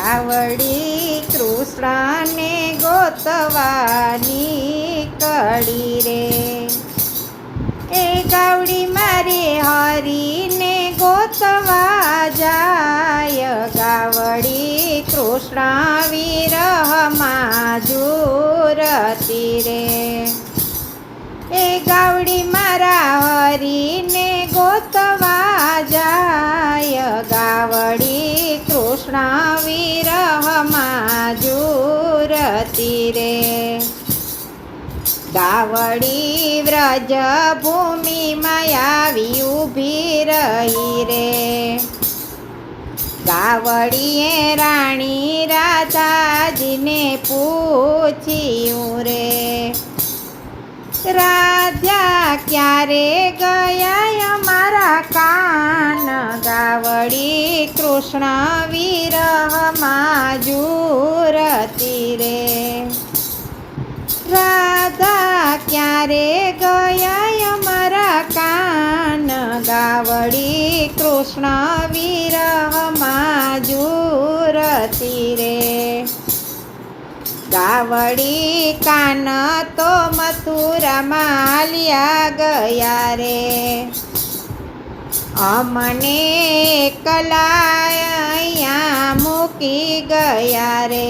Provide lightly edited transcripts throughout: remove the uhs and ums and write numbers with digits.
ગાવડી કૃષ્ણને ગોતવાની કડી રે, એ ગાવડી મારે હરીને ગોતવા જાય, ગાવડી કૃષ્ણ વિરહમાં ઝૂરતી રે, એ ગાવડી મારા હરીને ગોતવા જાય, ગાવડી કૃષ્ણ વિરહમાં ઝૂરતી રે, ગાવડી વ્રજ ભૂમિમાં આવી ઊભી રહી રે, ગાવડીએ રાણી રાધાજીને પૂછ્યું રે, રાધા ક્યારે ગયા અમારા કાન, ગાવડી કૃષ્ણ વિરહમાં ઝૂરતી રે, રાધા ક્યારે ગયા અમારા કાન, ગાવડી કૃષ્ણ વિરહમાં ઝૂરતી રે, ગાવડી કાન તો મથુરામાં હાલ્યા ગયા રે, અમને એકલા અહીંયા મૂકી ગયા રે,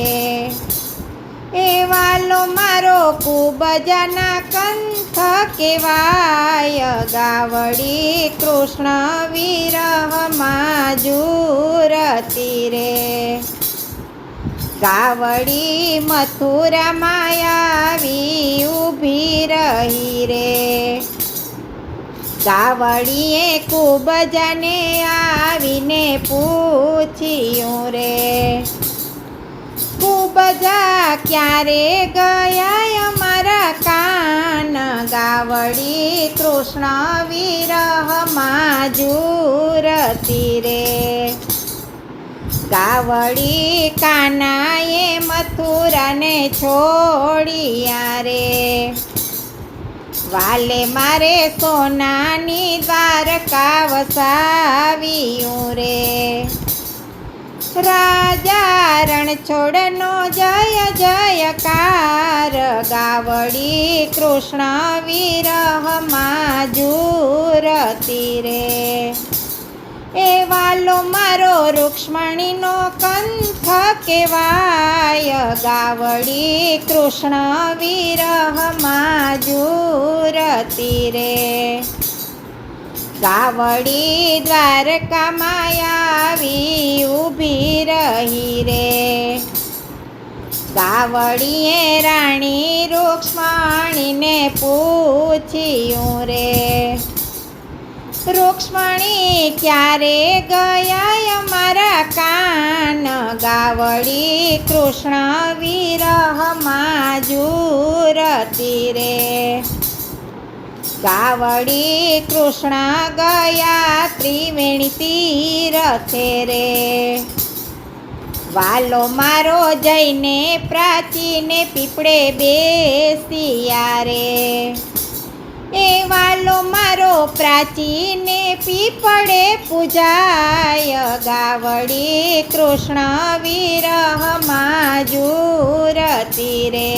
એ વાલો મારો ખૂબ જના કંથ કહેવાય, ગાવડી કૃષ્ણ વિરહમાં ઝૂરતી રે, ગાવડી મથુરામાં આવી ઊભી રહી રે, ગાવડીએ ખૂબ જને આવીને પૂછ્યું રે, ખૂબ જા ક્યારે ગયા અમારા કાન, ગાવડી કૃષ્ણ વિરહમાં ઝૂરતી રે, ગાવડી કાનાએ મથુરાને છોડ્યા રે, વાલે મારે સોનાની દ્વારકા વસાવ્યું રે, રાજા રણછોડનો જય જયકાર, ગાવડી કૃષ્ણ વિરહમાં ઝૂરતી રે, એ વાલો મારો રૂક્ષ્મણીનો કંથ કહેવાય, ગાવડી કૃષ્ણ વિરહમાં ઝૂરતી રે, ગાવડી દ્વારકામાં આવી ઊભી રહી રે, ગાવડીએ રાણી રૂક્ષ્મણીને પૂછ્યું રે, રૂક્ષ્મણી ક્યારે ગયા અમારા કાન, ગાવડી કૃષ્ણ વિરહમાં ઝૂરતી રે, ગાવડી કૃષ્ણ ગયા ત્રિવેણી તીરથે રે, વાલો મારો જઈને પ્રાચીને પીપળે બેસ્યા રે, એ વાલો મારો પ્રાચીને પીપળે પૂજાય, ગાવડી કૃષ્ણ વિરહમાં ઝૂરતી રે,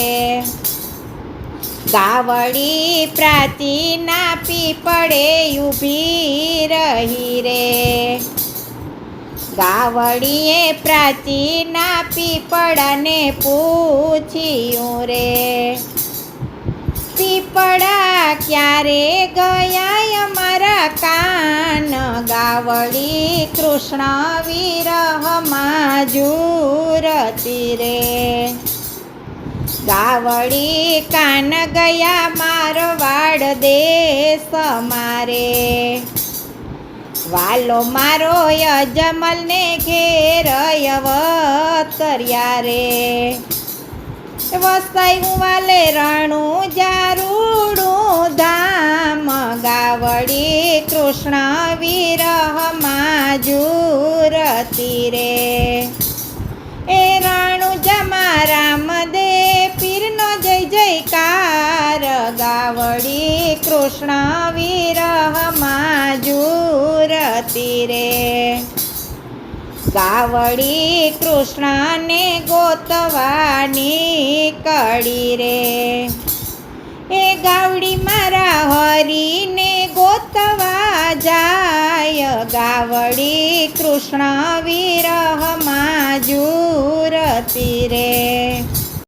ગાવડી પ્રાચીના પીપળે ઊભી રહી રે, ગાવડીએ પ્રાચીના પીપળાને પૂછ્યું રે, પીપળા ક્યારે ગયા અમારા કાન, ગાવડી કૃષ્ણ વિરહમાં ઝૂરતી રે, ગાવડી કાન ગયા મારવાડ દેશ મારે, વાલો મારો યજમલને ઘેર અવતર્યા રે, વસાયું વાલે રણું જારુડું ધામ, ગાવડી કૃષ્ણ વિરહમાં ઝૂરતી રે, એ રણું જમા રામદે પીરનો જય જયકાર, ગાવડી કૃષ્ણ વિરહમાં ઝૂરતી રે, ગાવડી કૃષ્ણને ગોતવાની કડી રે. એ ગાવડી મારા હરીને ગોતવા જાય, ગાવડી કૃષ્ણ વિરહમાં ઝૂરતી રે.